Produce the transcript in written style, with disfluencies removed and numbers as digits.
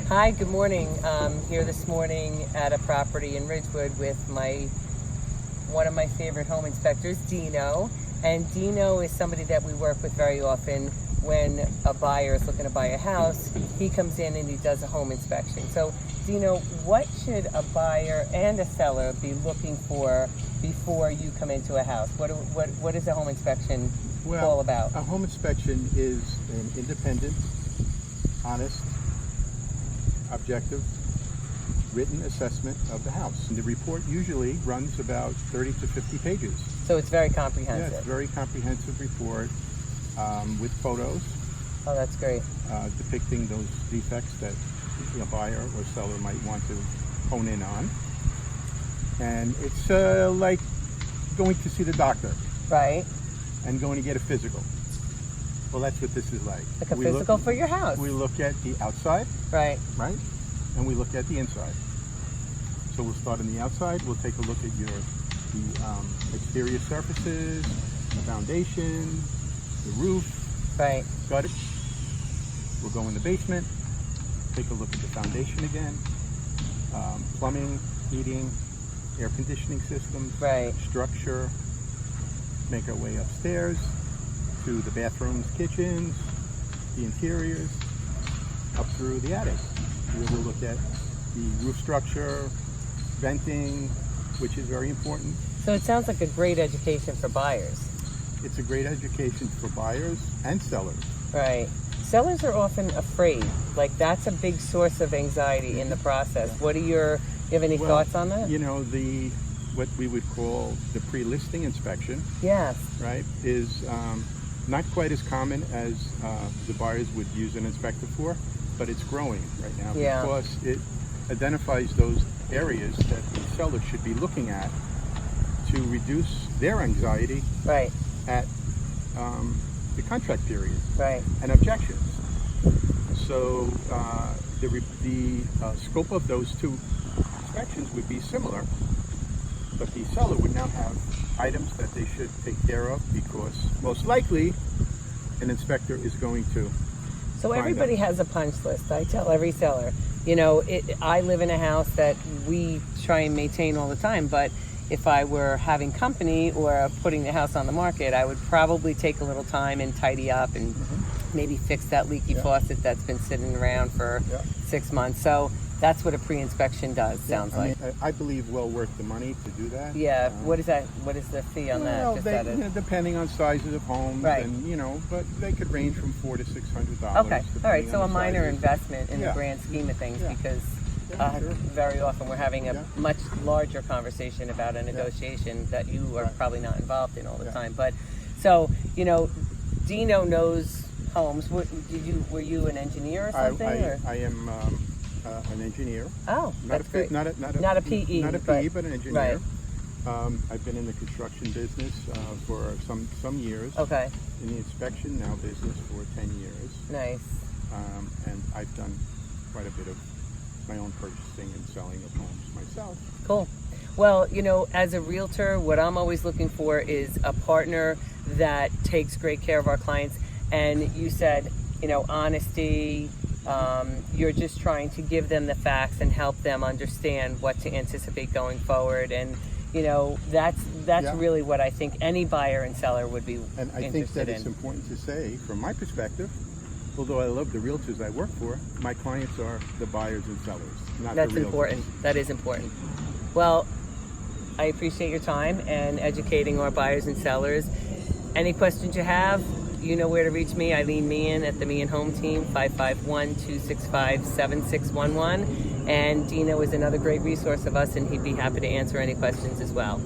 Hi, good morning. Here this morning at a property in Ridgewood with one of my favorite home inspectors, Dino. And Dino is somebody that we work with very often when a buyer is looking to buy a house. He comes in and he does a home inspection. So, Dino, what should a buyer and a seller be looking for before you come into a house? What is a home inspection all about? A home inspection is an independent, honest, objective, written assessment of the house. And the report usually runs about 30 to 50 pages. So it's very comprehensive. Yeah, it's a very comprehensive report with photos. Oh, that's great. Depicting those defects that a buyer or seller might want to hone in on. And it's like going to see the doctor. Right. And going to get a physical. Well, that's what this is like. Like a physical for your house. We look at the outside. Right. Right? And we look at the inside. So we'll start on the outside. We'll take a look at the exterior surfaces, the foundation, the roof. Right. Gutter. We'll go in the basement, take a look at the foundation again, plumbing, heating, air conditioning systems, right, structure, make our way upstairs to the bathrooms, kitchens, the interiors, up through the attic. We will look at the roof structure, venting, which is very important. So it sounds like a great education for buyers. It's a great education for buyers and sellers. Right. Sellers are often afraid. Like, that's a big source of anxiety in the process. What are you have any thoughts on that? You know, what we would call the pre-listing inspection. Yes. Right, is not quite as common as the buyers would use an inspector for, but it's growing right now because it identifies those areas that the seller should be looking at to reduce their anxiety at the contract period and objections. So the scope of those two inspections would be similar, but the seller would now have items that they should take care of because most likely an inspector is going to. So everybody has a punch list. I tell every seller, you know, I live in a house that we try and maintain all the time, but if I were having company or putting the house on the market, I would probably take a little time and tidy up and maybe fix that leaky faucet that's been sitting around for 6 months. So that's what a pre-inspection does, sounds like. I believe well worth the money to do that. Yeah, what is that? What is the fee on that? Depending on sizes of homes, and but they could range from $400 to $600. Okay, all right. So a minor investment in the grand scheme of things, because very often we're having a much larger conversation about a negotiation that you are probably not involved in all the time. But so Dino knows homes. Were you an engineer or something? I am. An engineer. Oh, that's great. Not a PE. Not a PE, but an engineer. Right. I've been in the construction business for some years. Okay. In the inspection now business for 10 years. Nice. And I've done quite a bit of my own purchasing and selling of homes myself. Cool. Well, as a realtor, what I'm always looking for is a partner that takes great care of our clients. And you said, honesty. You're just trying to give them the facts and help them understand what to anticipate going forward, and that's really what I think any buyer and seller would be interested in. And I think that it's important to say, from my perspective, although I love the realtors I work for, my clients are the buyers and sellers, not the realtors. That's important. That is important. Well, I appreciate your time and educating our buyers and sellers. Any questions you have, you know where to reach me. Eileen Meehan at the Meehan Home Team, 551-265-7611. And Dino is another great resource of us, and he'd be happy to answer any questions as well.